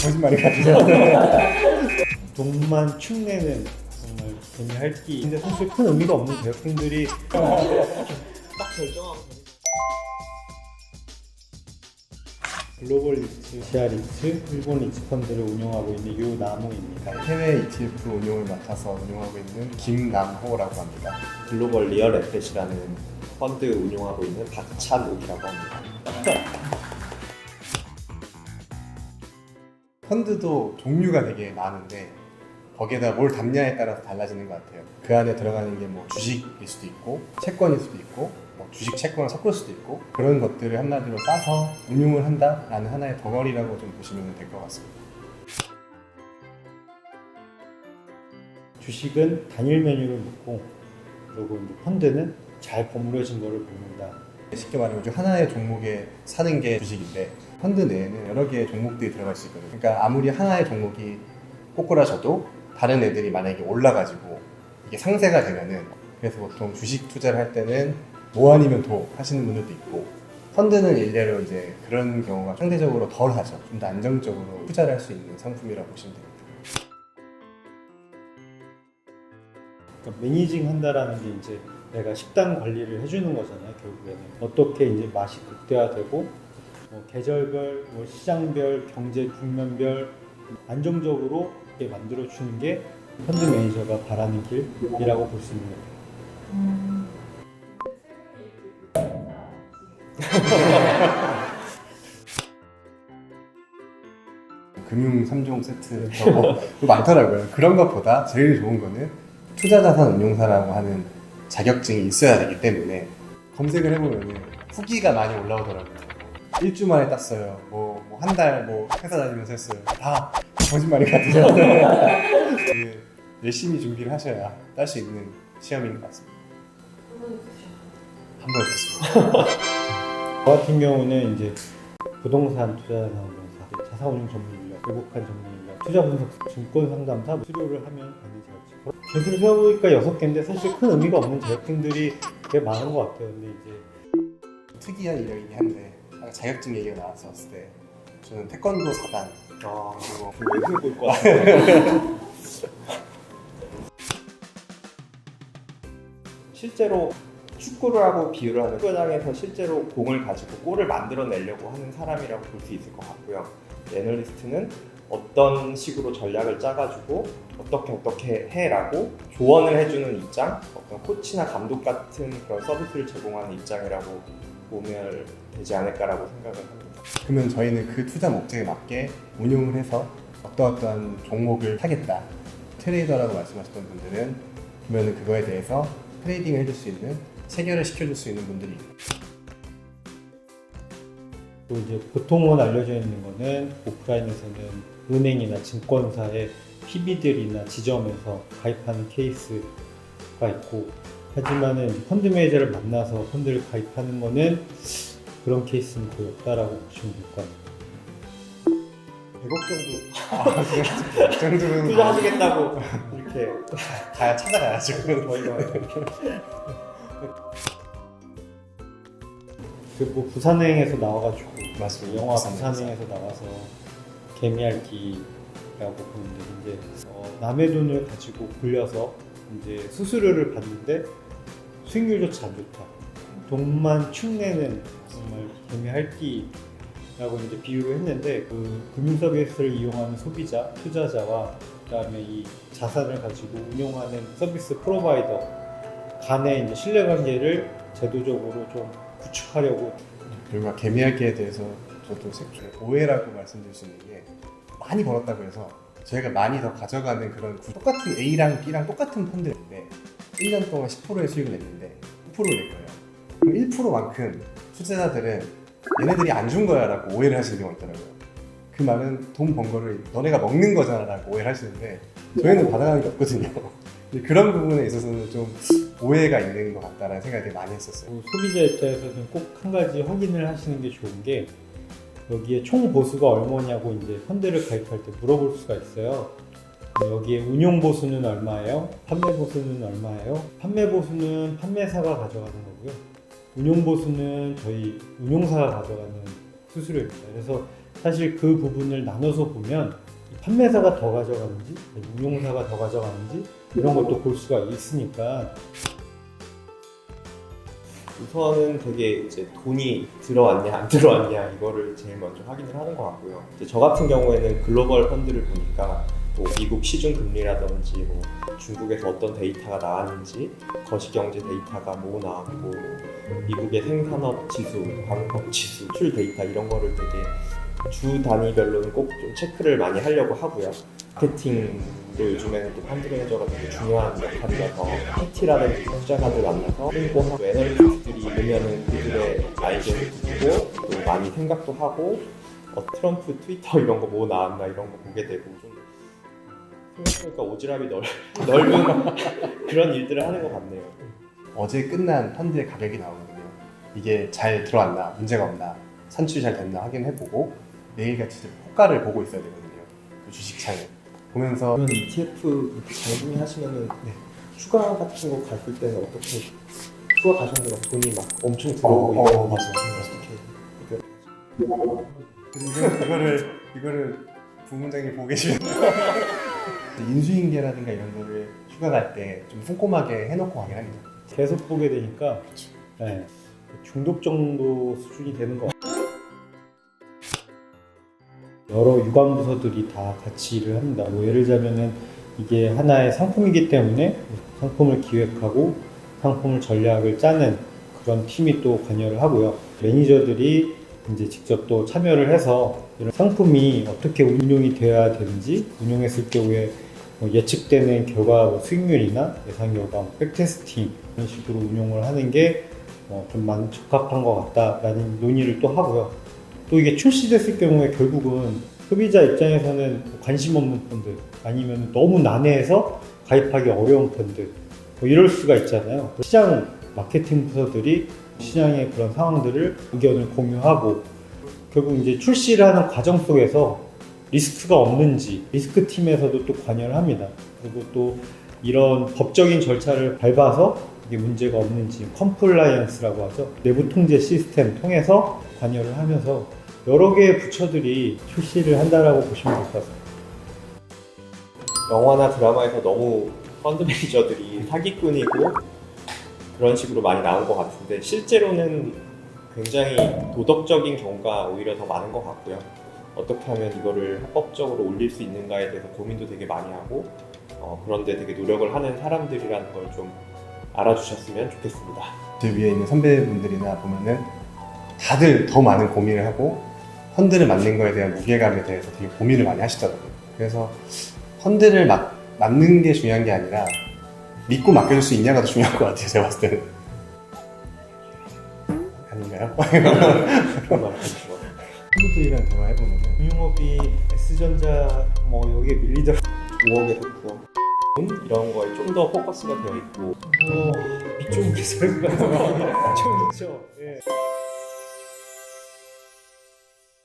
거짓말이 같죠. 돈만 축내는 정말 재미할기. 근데 사실 큰 의미가 없는 제약들이 딱 결정하고 글로벌 리츠, 시아 리츠, 일본 리츠 펀드를 운영하고 있는 유나무입니다. 해외 ETF 운용을 맡아서 운용하고 있는 김남호라고 합니다. 글로벌 리얼 에셋이라는 펀드 운용하고 있는 박찬욱이라고 합니다. 펀드도 종류가 되게 많은데 거기에다 뭘 담냐에 따라서 달라지는 것 같아요. 그 안에 들어가는 게 뭐 주식일 수도 있고 채권일 수도 있고 뭐 주식 채권을 섞을 수도 있고 그런 것들을 한마디로 싸서 운용을 한다라는 하나의 덩어리라고 좀 보시면 될 것 같습니다. 주식은 단일 메뉴를 먹고, 그리고 이제 펀드는 잘 버무려진 거를 먹는다. 쉽게 말하면 좀 하나의 종목에 사는 게 주식인데 펀드 내에는 여러 개의 종목들이 들어갈 수 있거든요. 그러니까 아무리 하나의 종목이 꼬꾸라져도 다른 애들이 만약에 올라가지고 이게 상세가 되면은, 그래서 보통 주식 투자를 할 때는 뭐 아니면 도 하시는 분들도 있고, 펀드는 일례로 이제 그런 경우가 상대적으로 덜 하죠. 좀 더 안정적으로 투자를 할 수 있는 상품이라고 보시면 됩니다. 그러니까 매니징 한다라는 게 이제 내가 식단 관리를 해주는 거잖아요. 결국에는 어떻게 이제 맛이 극대화되고, 뭐 계절별, 뭐 시장별, 경제 국면별 안정적으로 이렇게 만들어 주는 게 펀드 매니저가 바라는 길이라고 볼 수 있는 거예요. 금융 3종 세트 뭐 많더라고요. 그런 것보다 제일 좋은 거는 투자자산 운용사라고 하는 자격증이 있어야 되기 때문에 검색을 해보면 후기가 많이 올라오더라고요. 1주 만에 땄어요. 뭐 한 달 뭐 회사 다니면서 했어요. 다 거짓말이 같죠. 열심히 준비를 하셔야 딸 수 있는 시험인 것 같습니다. 한번 듣겠습니다. 저 같은 경우는 이제 부동산 투자자산 운용사, 자사운용 전문 인력, 외국한 전문 인력, 투자 분석, 증권 상담사 수료를 하면 되는 자격증. 개수를 세워보니까 6개인데 사실 큰 의미가 없는 자격증들이 되게 많은 것 같아요. 근데 이제 특이한 이력이긴 한데 아까 자격증 얘기가 나왔었을 때 저는 태권도 4단 그리고 외국에 볼 것 같아요. 실제로 축구를 하고 비유를 하는 축구장에서 실제로 공을 가지고 골을 만들어내려고 하는 사람이라고 볼 수 있을 것 같고요. 애널리스트는 어떤 식으로 전략을 짜가지고 어떻게 해라고 조언을 해주는 입장, 어떤 코치나 감독 같은 그런 서비스를 제공하는 입장이라고 보면 되지 않을까라고 생각을 합니다. 그러면 저희는 그 투자 목적에 맞게 운용을 해서 어떠한 종목을 사겠다. 트레이더라고 말씀하셨던 분들은 그러면 그거에 대해서 트레이딩을 해줄 수 있는, 체결을 시켜줄 수 있는 분들이 있고, 또 이제 보통은 알려져 있는 거는 오프라인에서는 은행이나 증권사의 PB들이나 지점에서 가입하는 케이스가 있고, 하지만은 펀드 매니저를 만나서 펀드를 가입하는 거는 그런 케이스는 거의 없다라고 보시면 될 것 같아요. 100억 정도 그 정도는 투자하시겠다고 이렇게 가야 찾아가야죠. 저희가 그뭐 부산행에서 나와가지고 맞습니다. 영화 부산행에서. 부산행에서 나와서 개미핥기라고 보는데 이제 남의 돈을 가지고 굴려서 이제 수수료를 받는데 수익률조차 안 좋다. 돈만 축내는 정말 개미핥기라고 이제 비유를 했는데, 그 금융 서비스를 이용하는 소비자, 투자자와 그다음에 이 자산을 가지고 운용하는 서비스 프로바이더 간의 이제 신뢰관계를 제도적으로 좀 구축하려고. 그리고 개미핥기에 대해서 저도 오해라고 말씀드릴 수 있는 게, 많이 벌었다고 해서 저희가 많이 더 가져가는 그런 똑같은 A랑 B랑 똑같은 펀드인데 1년 동안 10%의 수익을 냈는데 9%를 낼 거예요. 그럼 1%만큼 투자자들은 얘네들이 안 준 거야 라고 오해를 하시는 경우가 있더라고요. 그 말은 돈 번 거를 너네가 먹는 거잖아 라고 오해를 하시는데 저희는 받아가는 게 없거든요. 그런 부분에 있어서는 좀 오해가 있는 것 같다라는 생각이 되게 많이 했었어요. 소비자 입장에서는 꼭 한 가지 확인을 하시는 게 좋은 게, 여기에 총 보수가 얼마냐고 이제 펀드를 가입할 때 물어볼 수가 있어요. 여기에 운용 보수는 얼마예요? 판매 보수는 얼마예요? 판매 보수는 판매사가 가져가는 거고요. 운용 보수는 저희 운용사가 가져가는 수수료입니다. 그래서 사실 그 부분을 나눠서 보면 판매사가 더 가져가는지 운용사가 더 가져가는지 이런 것도 볼 수가 있으니까 우선은 되게 이제 돈이 들어왔냐 안 들어왔냐 이거를 제일 먼저 확인을 하는 것 같고요. 이제 저 같은 경우에는 글로벌 펀드를 보니까 뭐 미국 시중 금리라든지 뭐 중국에서 어떤 데이터가 나왔는지 거시경제 데이터가 뭐 나왔고 미국의 생산업 지수, 광업 지수, 수출 데이터 이런 거를 되게 주 단위별로는 꼭 좀 체크를 많이 하려고 하고요. 마케팅도 요즘에는 또 펀드 매니저가 되게 중요한 역할이라서 PT라든지 투자자들 만나서 홍보하고 애널리스트들이 보면은 그들의 아이디어를 듣고 또 많이 생각도 하고 트럼프 트위터 이런 거 뭐 나왔나 이런 거 보게 되고 좀 생각해보니까 오지랖이 넓은 그런 일들을 하는 것 같네요. 어제 끝난 펀드의 가격이 나오거든요. 이게 잘 들어왔나, 문제가 없나, 산출이 잘 됐나 확인해보고 매일같이 호가를 보고 있어야 되거든요. 그 주식창에 보면서 그런 ETF 이렇게 잘 구매하시면은 휴가 같은 거 갔을 때는 어떻게 휴가 가셨는데 막 돈이 막 엄청 들어오고 있고 맞아. 어떻게 이거를 부문장님 보고 계시면 인수인계라든가 이런 거를 휴가 갈 때 좀 꼼꼼하게 해놓고 가긴 합니다. 계속 보게 되니까 네, 중독 정도 수준이 되는 것 같아요. 여러 유관 부서들이 다 같이 일을 합니다. 뭐 예를 들자면은 이게 하나의 상품이기 때문에 상품을 기획하고 상품을 전략을 짜는 그런 팀이 또 관여를 하고요. 매니저들이 이제 직접 또 참여를 해서 이런 상품이 어떻게 운용이 되어야 되는지 운용했을 경우에 뭐 예측되는 결과 뭐 수익률이나 예상 결과 백테스팅 이런 식으로 운용을 하는 게 좀 많이 적합한 것 같다라는 논의를 또 하고요. 또 이게 출시됐을 경우에 결국은 소비자 입장에서는 관심 없는 펀드 아니면 너무 난해해서 가입하기 어려운 펀드 뭐 이럴 수가 있잖아요. 시장 마케팅 부서들이 시장의 그런 상황들을 의견을 공유하고 결국 이제 출시를 하는 과정 속에서 리스크가 없는지 리스크 팀에서도 또 관여를 합니다. 그리고 또 이런 법적인 절차를 밟아서 이게 문제가 없는지 컴플라이언스라고 하죠. 내부 통제 시스템 통해서 관여를 하면서 여러 개의 부처들이 출시를 한다라고 보시면 될 것 같습니다. 영화나 드라마에서 너무 펀드 매니저들이 사기꾼이고 그런 식으로 많이 나온 것 같은데 실제로는 굉장히 도덕적인 경우가 오히려 더 많은 것 같고요. 어떻게 하면 이거를 합법적으로 올릴 수 있는가에 대해서 고민도 되게 많이 하고 그런데 되게 노력을 하는 사람들이라는 걸 좀 알아주셨으면 좋겠습니다. 제 위에 있는 선배분들이나 보면은 다들 더 많은 고민을 하고 펀드를 맡는 거에 대한 무게감에 대해서 되게 고민을 많이 하시더라고요. 그래서 펀드를 맡는 게 중요한 게 아니라 믿고 맡겨줄 수 있냐가 더 중요한 것 같아요. 제가 봤을 때는. 아닌가요? 그런 말 해주시죠. 펀드들이랑 대화해보면은 금융업이 S전자 뭐 여기에 밀리더라고요. 5억에서 9억 이런 거에 좀 더 포커스가 되어 있고 이쪽에서 좀 그렇죠. 예.